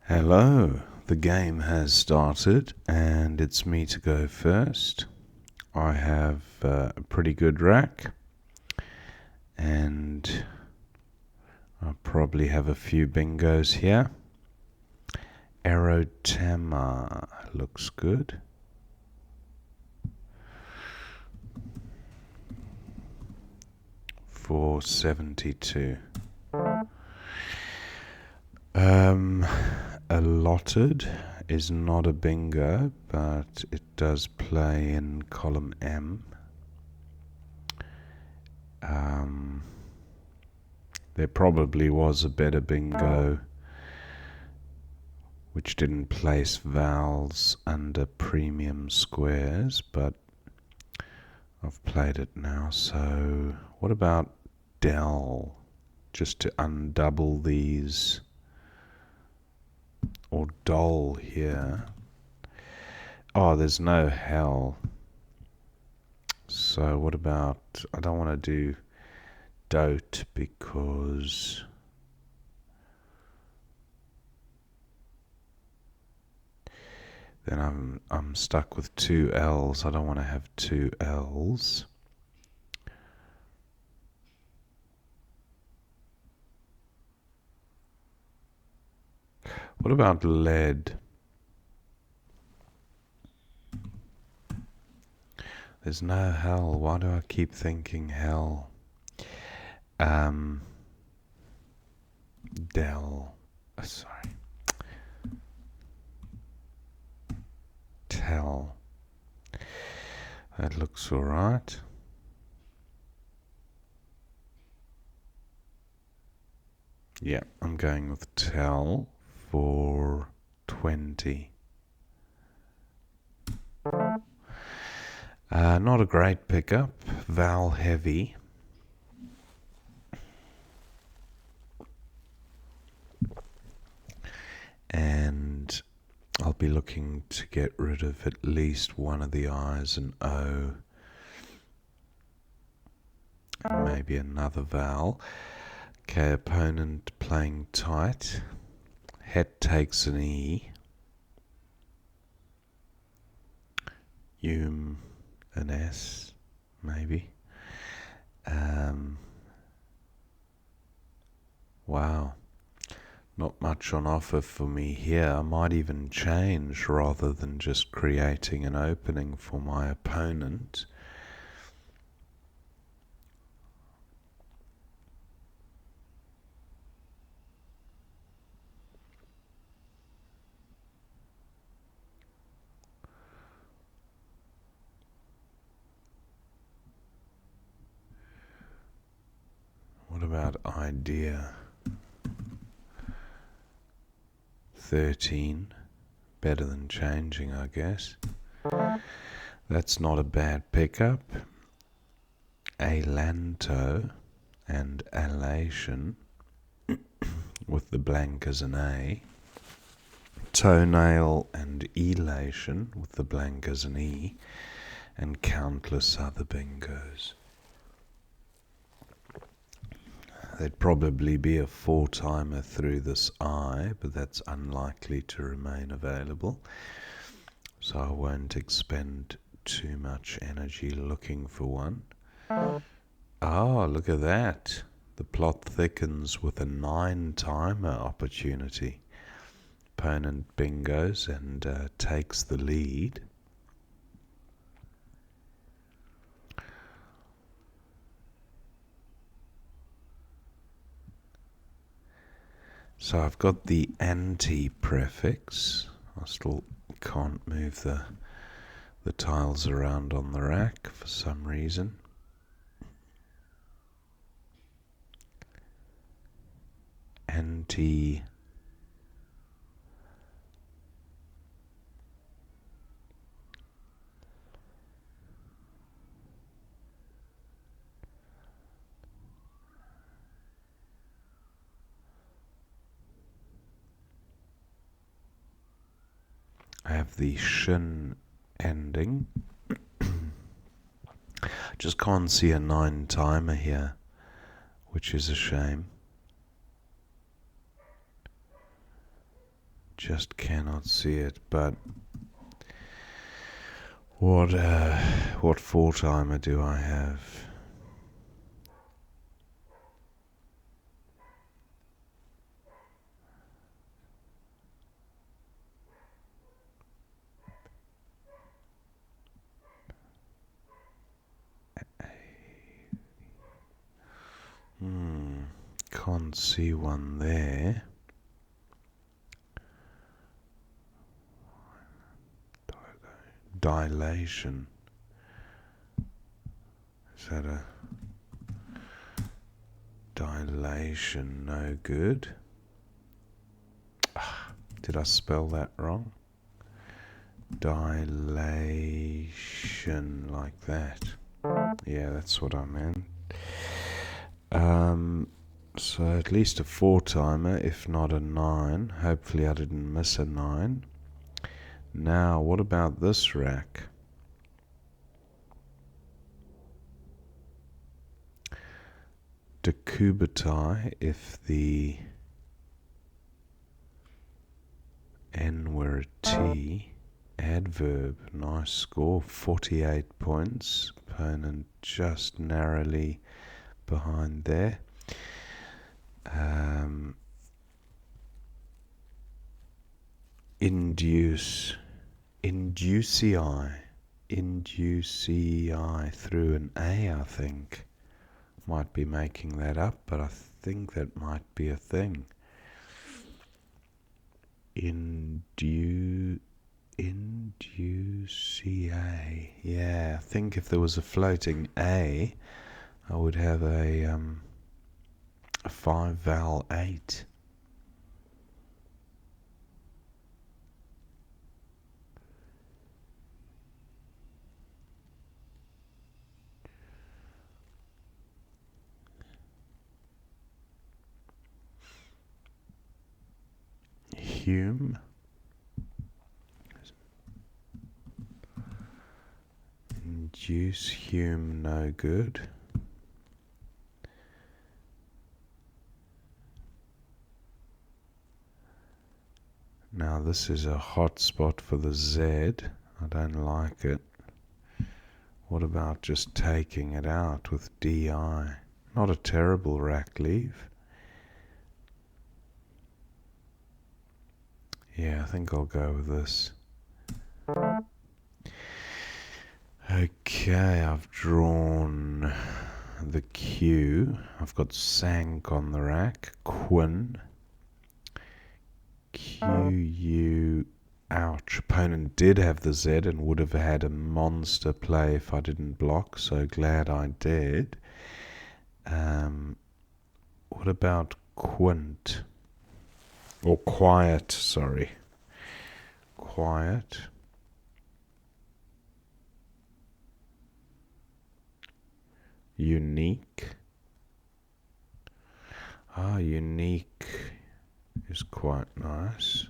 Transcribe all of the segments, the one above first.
Hello, the game has started and it's me to go first. I have a pretty good rack and I probably have a few bingos here. Erotama looks good. $4.72. Allotted is not a bingo, but it does play in column M. There probably was a better bingo which didn't place vowels under premium squares, but I've played it now. So what about del? Just to undouble these, or dol here. Oh, there's no hell. So what about, I don't want to do dote because then I'm stuck with two L's. I don't want to have two L's. What about lead? There's no hell. Why do I keep thinking hell? Del. Sorry. Tell. That looks alright. Yeah, I'm going with tell for 20. Not a great pickup. Vowel heavy. And I'll be looking to get rid of at least one of the I's and O. And maybe another vowel. Okay, opponent playing tight. Het takes an E. An S, maybe. Wow. Not much on offer for me here. I might even change rather than just creating an opening for my opponent. What about idea? 13. Better than changing, I guess. That's not a bad pickup. Alanto and alation with the blank as an A. Toenail and elation with the blank as an E. And countless other bingos. There'd probably be a 4-timer through this I, but that's unlikely to remain available. So I won't expend too much energy looking for one. Oh, look at that. The plot thickens with a 9-timer opportunity. Opponent bingos and takes the lead. So I've got the anti-prefix. I still can't move the tiles around on the rack for some reason. Anti I have the shin ending. Just can't see a 9-timer here, which is a shame. just cannot see it. But what four timer do I have? Can't see one there. Dilation. Is that a dilation? No good. Did I spell that wrong? Dilation, like that. Yeah, that's what I meant. So at least a four timer, if not a 9. Hopefully I didn't miss a 9. Now, what about this rack? Decubitai, if the N were a T. Adverb, nice score, 48 points. Opponent just narrowly behind there. Inducei through an A, I think. Might be making that up, but I think that might be a thing. Inducia. Yeah, I think if there was a floating A, I would have a 5 vowel 8. Hume. Induce, Hume, no good. Now this is a hot spot for the Z. I don't like it. What about just taking it out with DI? Not a terrible rack leave. Yeah, I think I'll go with this. Okay, I've drawn the Q. I've got Sank on the rack. Quin. Q-U. Ouch. Opponent did have the Z and would have had a monster play if I didn't block, so glad I did. What about Quint? Or Quiet, sorry. Quiet. Unique. Unique is quite nice.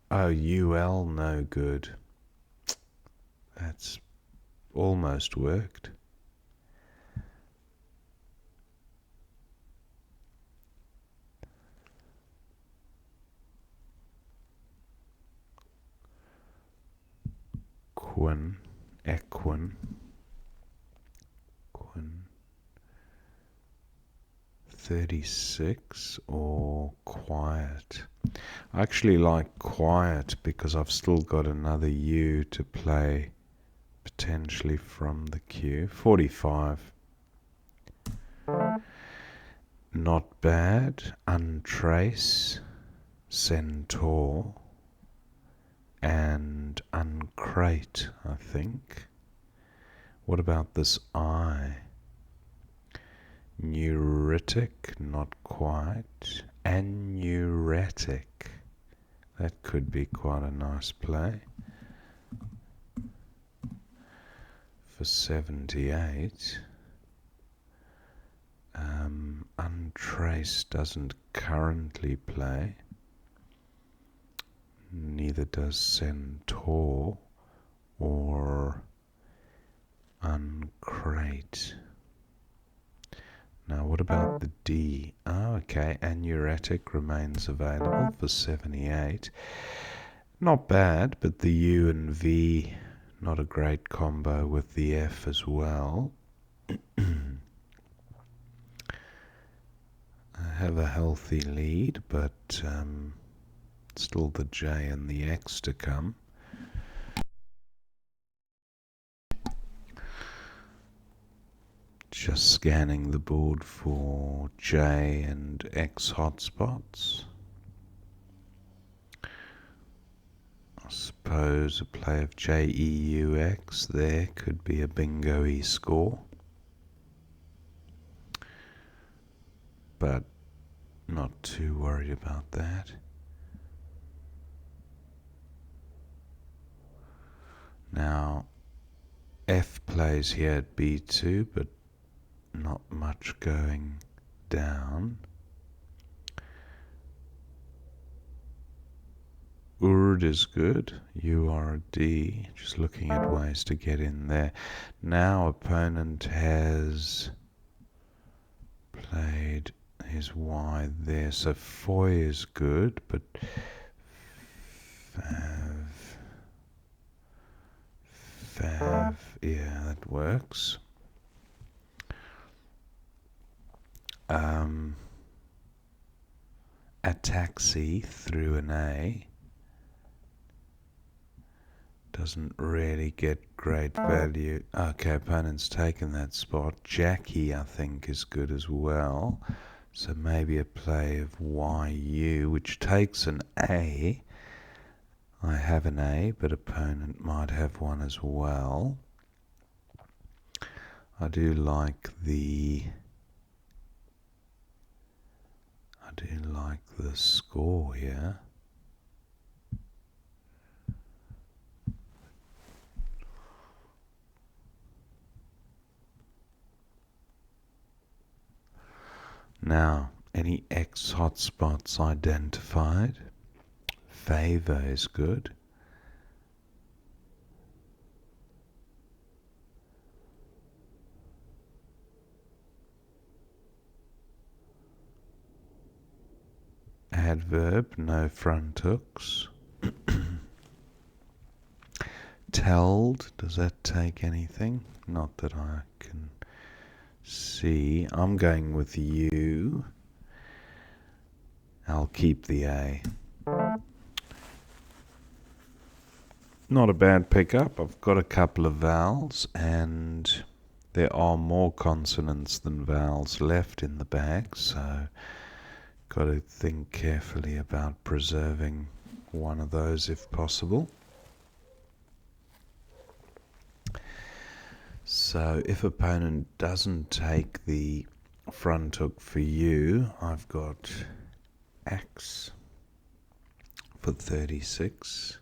UL, no good. That's almost worked. Quin, Equin, Quin, 36 or Quiet. I actually like Quiet because I've still got another U to play potentially from the Q. 45. Not bad. Untrace, Centaur, and Uncrate, I think. What about this I? Neuretic, not quite. Anuretic. That could be quite a nice play. For 78. Untrace doesn't currently play. Neither does Centaur or Uncrate. Now, what about the D? Oh, okay, Anuretic remains available for 78. Not bad, but the U and V, not a great combo with the F as well. I have a healthy lead, but still the J and the X to come. Just scanning the board for J and X hotspots. I suppose a play of JEUX there could be a bingo-y score, but not too worried about that. Now, F plays here at B2, but not much going down. Urd is good, URD, just looking at ways to get in there. Now opponent has played his Y there, so Foy is good, but Fav, yeah, that works. A taxi through an A doesn't really get great value. Okay, opponent's taken that spot. Jackie, I think, is good as well. So maybe a play of YU, which takes an A. I have an A, but opponent might have one as well. I do like the score here. Now, any X hotspots identified? Favor is good. Adverb, no front hooks. Telled, does that take anything? Not that I can see. I'm going with U. I'll keep the A. Not a bad pickup. I've got a couple of vowels, and there are more consonants than vowels left in the bag, so got to think carefully about preserving one of those if possible. So if opponent doesn't take the front hook for U, I've got X for 36,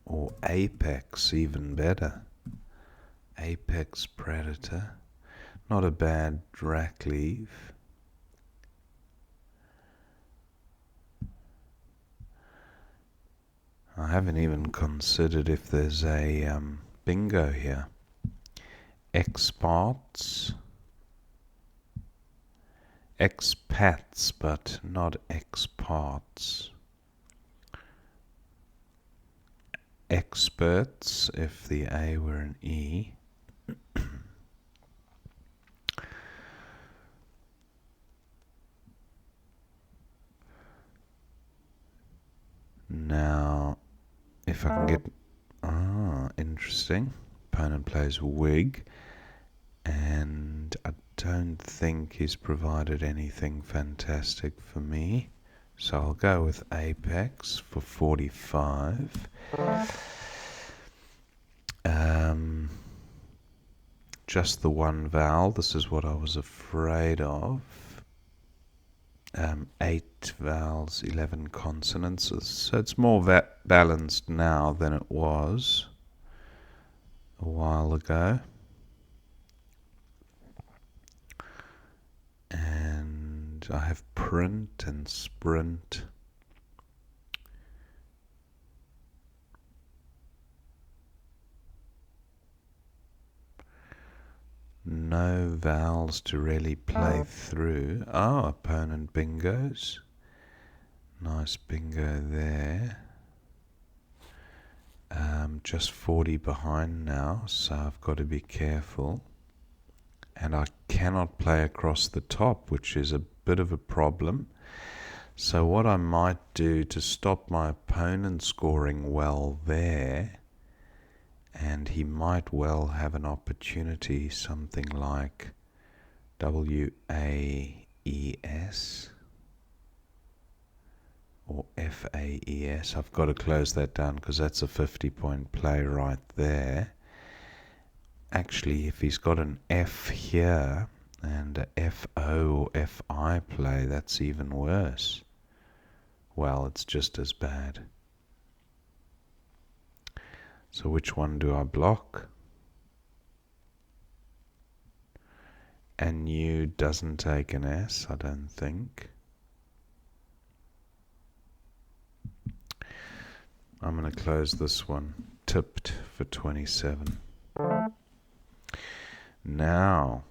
or Apex, even better. Apex Predator, not a bad rack leave. I haven't even considered if there's a bingo here. Expats, expats, but not expats. Experts, if the A were an E. Now, if I can get... interesting. Opponent plays Wig, and I don't think he's provided anything fantastic for me. So I'll go with Apex for 45. Just the one vowel. This is what I was afraid of. 8 vowels, 11 consonants. So it's more balanced now than it was a while ago. And I have print and sprint. no vowels to really play through. Oh, opponent bingos. Nice bingo there. Just 40 behind now, so I've got to be careful. And I cannot play across the top, which is a bit of a problem. So what I might do to stop my opponent scoring well there, and he might well have an opportunity, something like WAES or FAES. I've got to close that down because that's a 50-point play right there. Actually, if he's got an F here and a FO or FI play, that's even worse. Well, it's just as bad. So which one do I block? And U doesn't take an S, I don't think. I'm going to close this one. Tipped for 27. Now,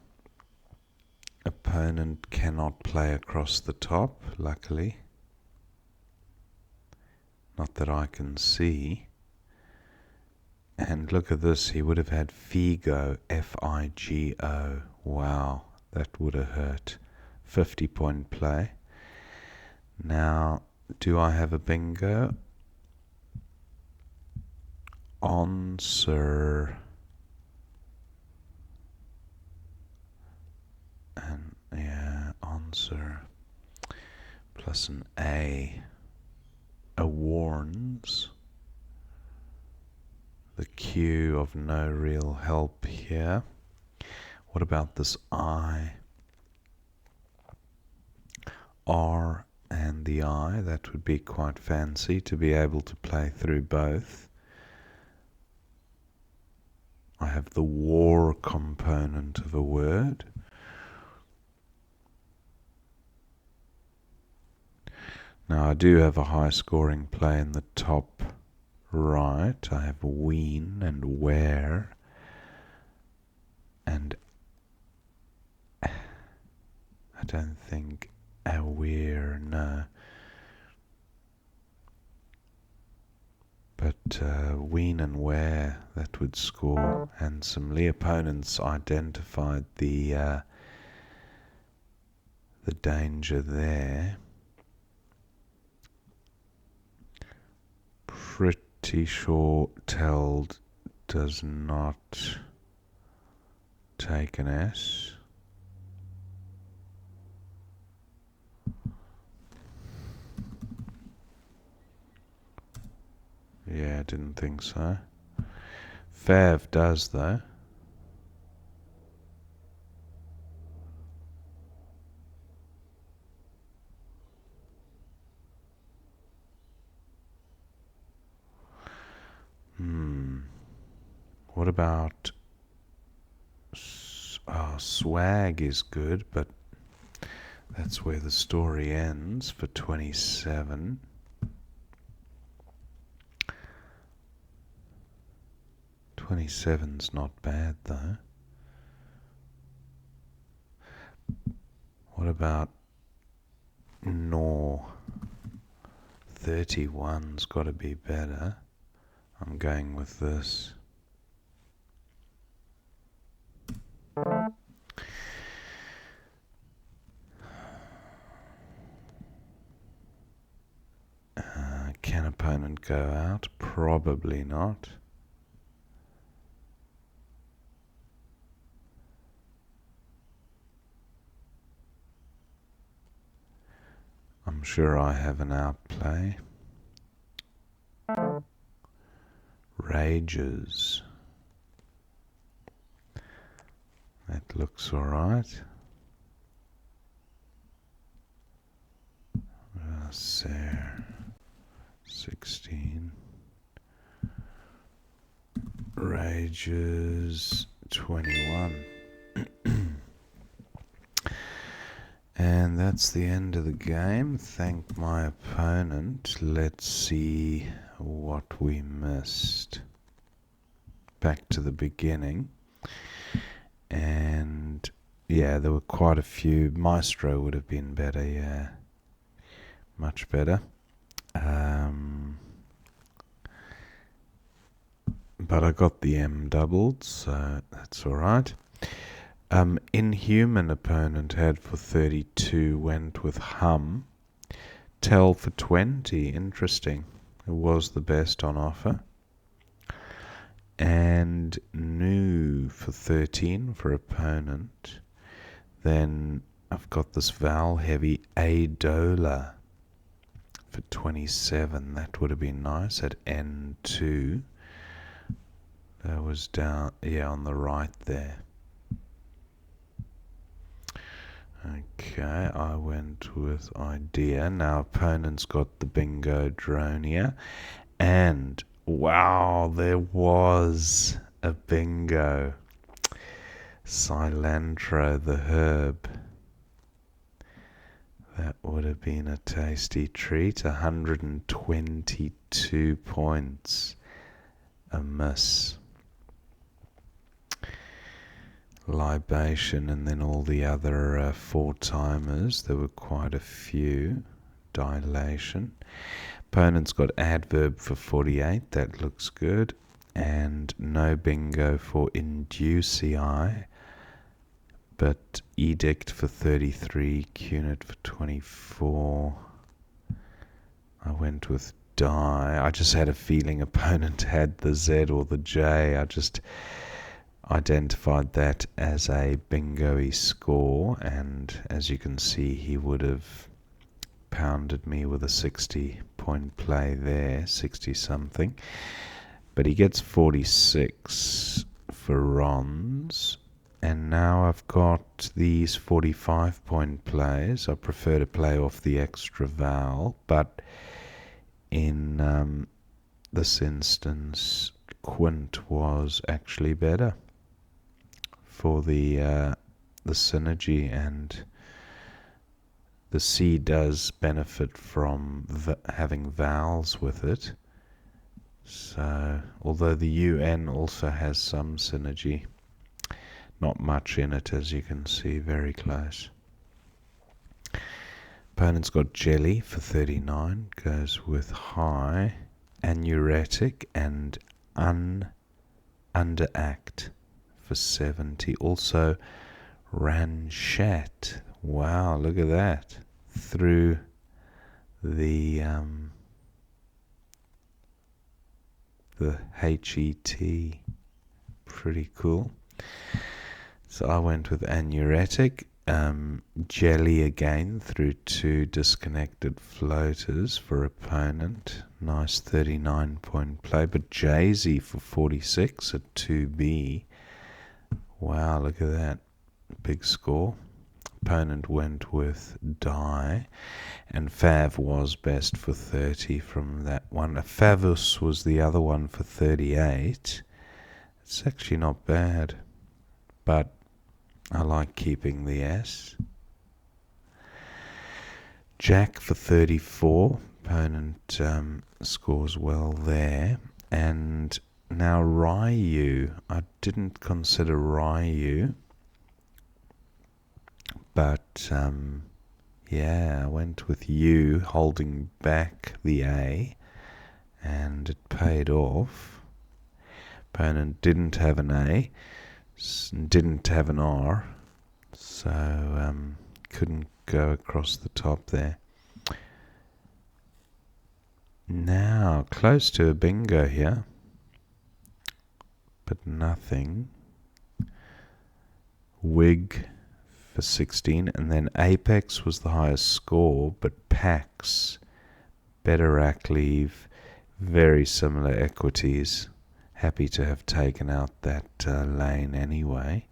opponent cannot play across the top, luckily. Not that I can see. And look at this, he would have had Figo, F-I-G-O. Wow, that would have hurt. 50-point play. Now, do I have a bingo? Answer. And yeah, answer. Plus an A. A warns. The Q of no real help here. What about this I? R and the I, that would be quite fancy to be able to play through both. I have the war component of a word. Now I do have a high scoring play in the top right. I have ween and where and I don't think aware, no. But ween and where, that would score handsomely. Opponents identified the danger there. Pretty sure Teld does not take an S. Yeah, I didn't think so. Fav does though. What about swag is good, but that's where the story ends for 27. 27's not bad though. What about no? 31's got to be better. I'm going with this. Can opponent go out? Probably not. I'm sure I have an outplay. Rages. That looks alright. Ser 16. Rages 21. And that's the end of the game. Thank my opponent. Let's see what we missed. Back to the beginning. And yeah, there were quite a few. Maestro would have been better, yeah. Much better. But I got the M doubled, so that's alright. Inhuman opponent had for 32, went with Hum. Tell for 20, interesting. It was the best on offer. And New for 13 for opponent. Then I've got this Val heavy Adola for 27. That would have been nice at N2. That was down, yeah, on the right there. Okay, I went with Idea. Now opponent's got the Bingo Dronia. And wow, there was a bingo. Cilantro the herb. That would have been a tasty treat. 122 points. A miss. Libation, and then all the other four-timers. There were quite a few. Dilation. Opponent's got Adverb for 48. That looks good. And no bingo for Inducii. But Edict for 33. Cunit for 24. I went with Die. I just had a feeling opponent had the Z or the J. I just identified that as a bingo-y score, and as you can see, he would have pounded me with a 60-point play there, 60 something. But he gets 46 for Rons, and now I've got these 45-point plays. I prefer to play off the extra vowel, but in this instance, Quint was actually better for the synergy, and the C does benefit from having vowels with it. So, although the UN also has some synergy, not much in it, as you can see, very close. Opponent's got Jelly for 39, goes with High, Anuretic, and Underact for 70. Also Ranchat. Wow, look at that. Through the HET. Pretty cool. So I went with Anuretic. Jelly again through two disconnected floaters for opponent. Nice 39-point play. But Jay-Z for 46 at 2B. Wow, look at that. Big score. Opponent went with Die. And Fav was best for 30 from that one. Favus was the other one for 38. It's actually not bad. But I like keeping the S. Jack for 34. Opponent scores well there. And now Ryu. I didn't consider Ryu. But yeah, I went with U, holding back the A. And it paid off. Opponent didn't have an A. Didn't have an R, so couldn't go across the top there. Now, close to a bingo here, but nothing. Wig for 16, and then Apex was the highest score, but Pax, better rack leave, very similar equities. Happy to have taken out that lane anyway.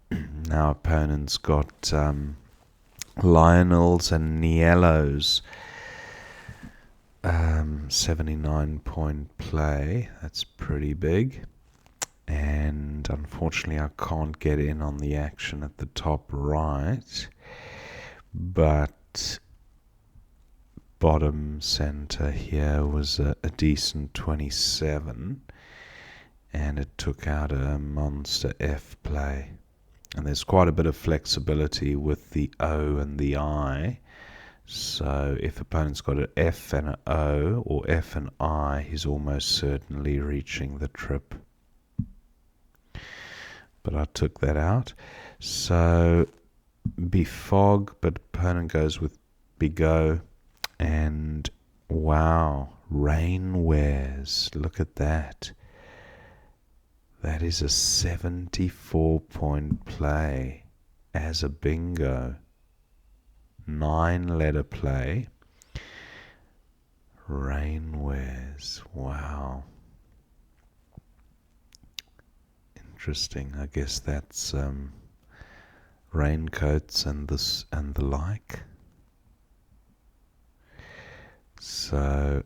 Now opponent's got Lionel's and Niello's 79-point play. That's pretty big. And unfortunately I can't get in on the action at the top right. But bottom center here was a decent 27, and it took out a monster F play. And there's quite a bit of flexibility with the O and the I. So if opponent's got an F and an O, or F and I, he's almost certainly reaching the trip. But I took that out. So befog, but opponent goes with big O. And wow, rainwares. Look at that. That is a 74-point play as a bingo. 9-letter play. Rainwares. Wow. Interesting. I guess that's raincoats and this and the like. So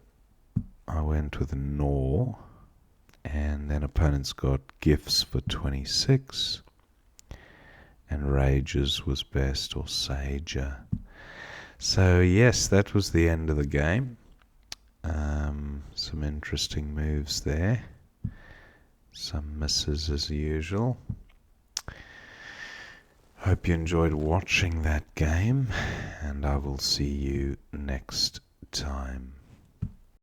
I went with a gnaw, and then opponents got gifts for 26, and rages was best, or sager. So yes, that was the end of the game. Some interesting moves there. Some misses as usual. Hope you enjoyed watching that game, and I will see you next time.